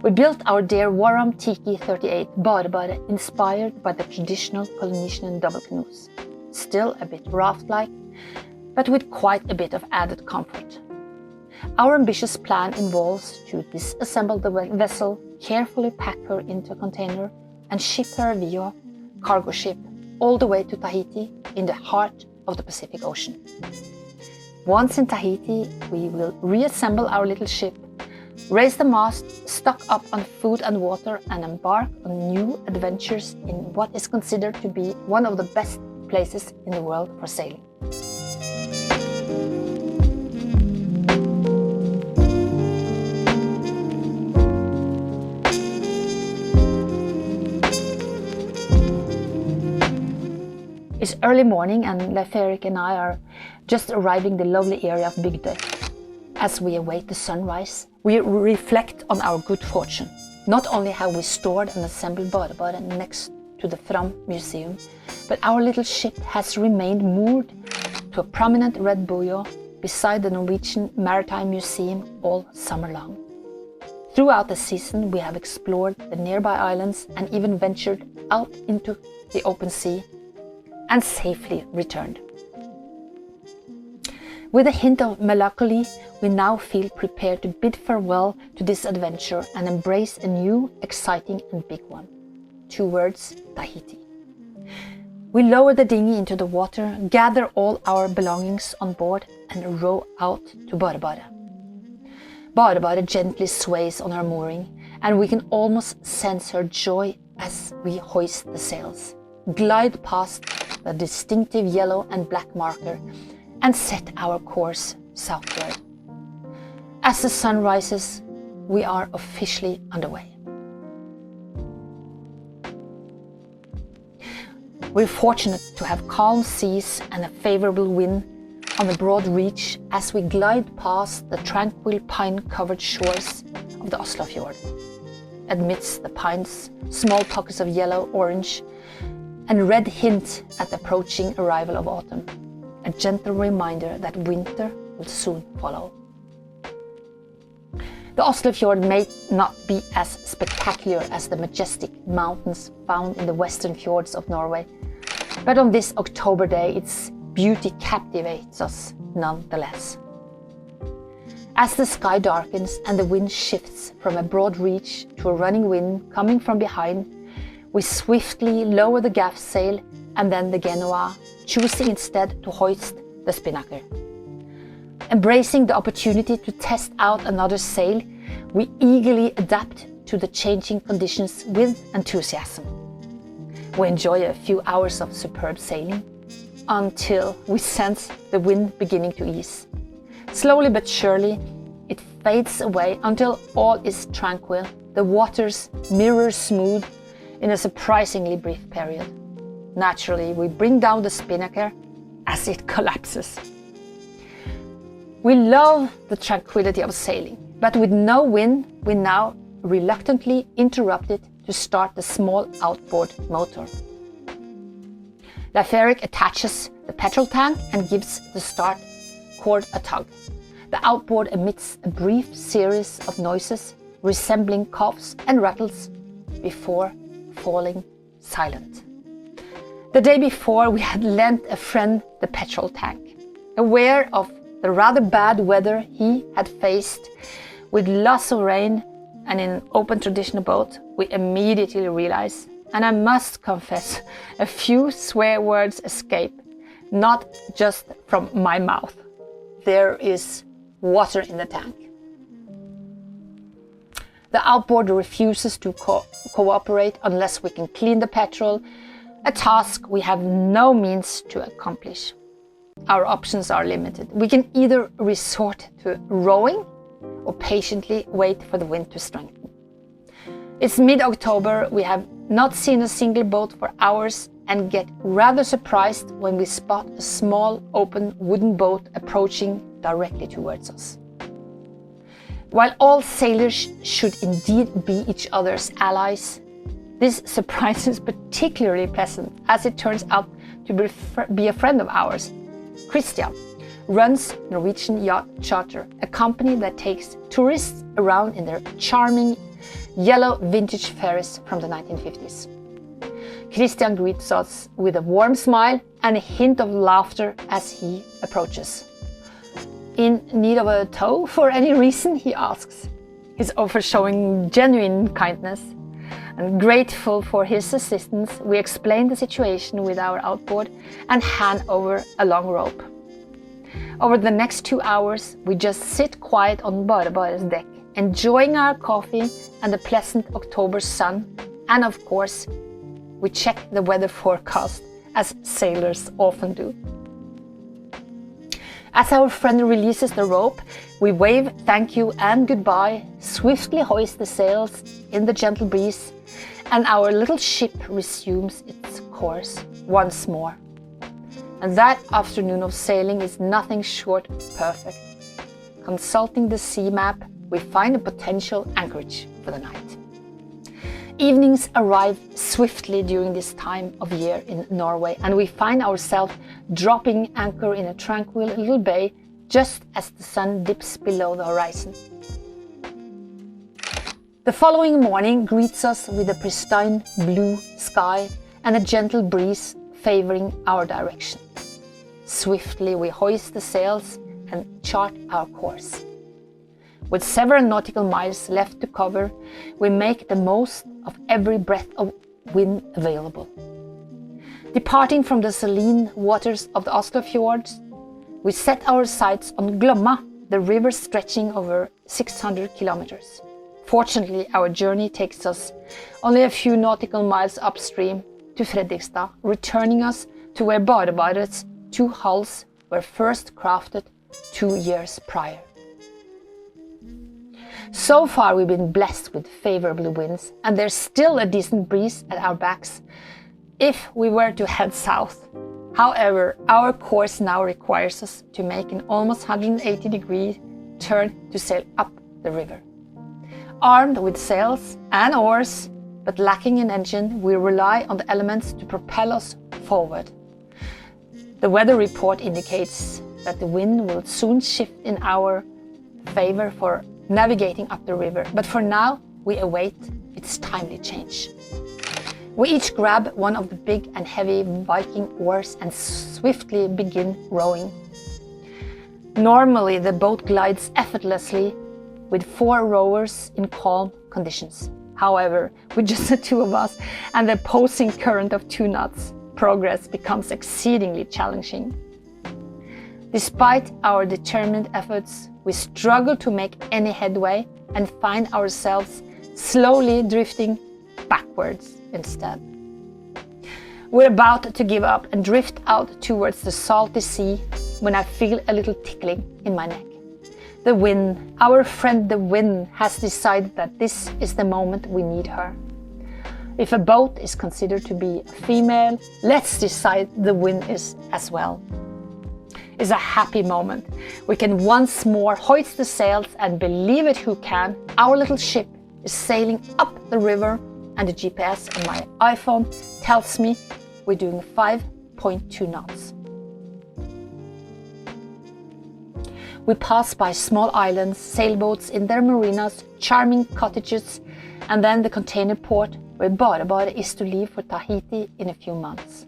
We built our dear Wharram Tiki 38 BareBare inspired by the traditional Polynesian double canoes. Still a bit raft-like, but with quite a bit of added comfort. Our ambitious plan involves to disassemble the vessel, carefully pack her into a container, and ship her via cargo ship all the way to Tahiti in the heart of the Pacific Ocean. Once in Tahiti, we will reassemble our little ship, raise the mast, stock up on food and water, and embark on new adventures in what is considered to be one of the best places in the world for sailing. It's early morning and Leif Erik and I are just arriving the lovely area of Bygdøy. As we await the sunrise, we reflect on our good fortune. Not only have we stored and assembled BoraBora next to the Fram Museum, but our little ship has remained moored to a prominent red buoy beside the Norwegian Maritime Museum all summer long. Throughout the season, we have explored the nearby islands and even ventured out into the open sea and safely returned. With a hint of melancholy, we now feel prepared to bid farewell to this adventure and embrace a new, exciting and big one. 2 words, Tahiti. We lower the dinghy into the water, gather all our belongings on board and row out to BoraBora. BoraBora gently sways on her mooring, and we can almost sense her joy as we hoist the sails, glide past the distinctive yellow and black marker, and set our course southward. As the sun rises, we are officially underway. We're fortunate to have calm seas and a favorable wind on the broad reach as we glide past the tranquil pine-covered shores of the Oslo fjord. Amidst the pines, small pockets of yellow, orange, and red hint at the approaching arrival of autumn, a gentle reminder that winter will soon follow. The Oslo fjord may not be as spectacular as the majestic mountains found in the western fjords of Norway, but on this October day its beauty captivates us nonetheless. As the sky darkens and the wind shifts from a broad reach to a running wind coming from behind, we swiftly lower the gaff sail and then the genoa, choosing instead to hoist the spinnaker. Embracing the opportunity to test out another sail, we eagerly adapt to the changing conditions with enthusiasm. We enjoy a few hours of superb sailing until we sense the wind beginning to ease. Slowly but surely, it fades away until all is tranquil, the waters mirror smooth in a surprisingly brief period. Naturally, we bring down the spinnaker as it collapses. We love the tranquility of sailing, but with no wind, we now reluctantly interrupt it to start the small outboard motor. Leif Erik attaches the petrol tank and gives the start cord a tug. The outboard emits a brief series of noises resembling coughs and rattles before falling silent. The day before, we had lent a friend the petrol tank. Aware of the rather bad weather he had faced with lots of rain and in an open traditional boat, we immediately realized, and I must confess, a few swear words escape, not just from my mouth. There is water in the tank. The outboard refuses to cooperate unless we can clean the petrol, a task we have no means to accomplish. Our options are limited. We can either resort to rowing or patiently wait for the wind to strengthen. It's mid-October, we have not seen a single boat for hours and get rather surprised when we spot a small open wooden boat approaching directly towards us. While all sailors should indeed be each other's allies, this surprise is particularly pleasant as it turns out to be a friend of ours. Christian runs Norwegian Yacht Charter, a company that takes tourists around in their charming yellow vintage ferries from the 1950s. Christian greets us with a warm smile and a hint of laughter as he approaches. In need of a tow for any reason, he asks, his offer showing genuine kindness. And grateful for his assistance, we explain the situation with our outboard and hand over a long rope. Over the next 2 hours, we just sit quiet on BoraBora's deck, enjoying our coffee and the pleasant October sun, and of course, we check the weather forecast, as sailors often do. As our friend releases the rope, we wave thank you and goodbye, swiftly hoist the sails in the gentle breeze, and our little ship resumes its course once more. And that afternoon of sailing is nothing short of perfect. Consulting the sea map, we find a potential anchorage for the night. Evenings arrive swiftly during this time of year in Norway, and we find ourselves dropping anchor in a tranquil little bay just as the sun dips below the horizon. The following morning greets us with a pristine blue sky and a gentle breeze favoring our direction. Swiftly we hoist the sails and chart our course. With several nautical miles left to cover, we make the most of every breath of wind available. Departing from the saline waters of the Oslo fjords, we set our sights on Glomma, the river stretching over 600 kilometers. Fortunately, our journey takes us only a few nautical miles upstream to Fredrikstad, returning us to where BareBare's 2 hulls were first crafted 2 years prior. So far we've been blessed with favorable winds, and there's still a decent breeze at our backs if we were to head south. However, our course now requires us to make an almost 180-degree turn to sail up the river. Armed with sails and oars, but lacking an engine, we rely on the elements to propel us forward. The weather report indicates that the wind will soon shift in our favor for navigating up the river, but for now we await its timely change. We each grab one of the big and heavy Viking oars and swiftly begin rowing. Normally the boat glides effortlessly with 4 rowers in calm conditions. However, with just the 2 of us and the opposing current of 2 knots, progress becomes exceedingly challenging. Despite our determined efforts, we struggle to make any headway and find ourselves slowly drifting backwards instead. We're about to give up and drift out towards the salty sea when I feel a little tickling in my neck. The wind, our friend the wind, has decided that this is the moment we need her. If a boat is considered to be a female, let's decide the wind is as well. It's a happy moment. We can once more hoist the sails and believe it who can, our little ship is sailing up the river, and the GPS on my iPhone tells me we're doing 5.2 knots. We pass by small islands, sailboats in their marinas, charming cottages, and then the container port where BoraBora is to leave for Tahiti in a few months.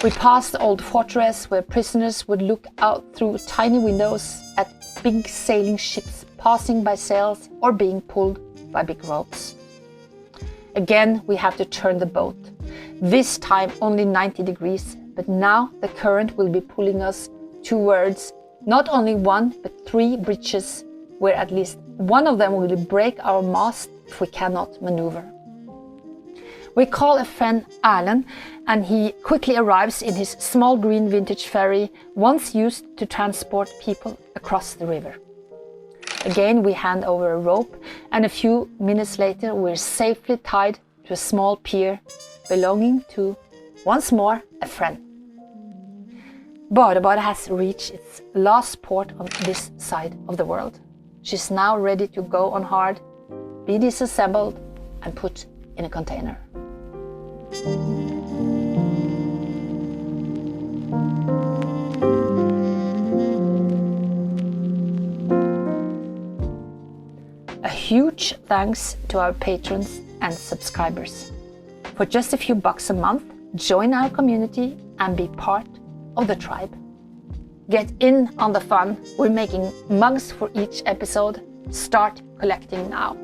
We pass the old fortress where prisoners would look out through tiny windows at big sailing ships passing by sails or being pulled by big ropes. Again, we have to turn the boat. This time only 90 degrees, but now the current will be pulling us towards not only 1 but 3 bridges, where at least one of them will break our mast if we cannot maneuver. We call a friend Erlend, and he quickly arrives in his small green vintage ferry, once used to transport people across the river. Again we hand over a rope, and a few minutes later we're safely tied to a small pier belonging to, once more, a friend. BoraBora has reached its last port on this side of the world. She's now ready to go on hard, be disassembled and put in a container. A huge huge thanks to our patrons and subscribers. For just a few bucks a month, join our community and be part of the tribe. Get in on the fun. We're making mugs for each episode. Start collecting now.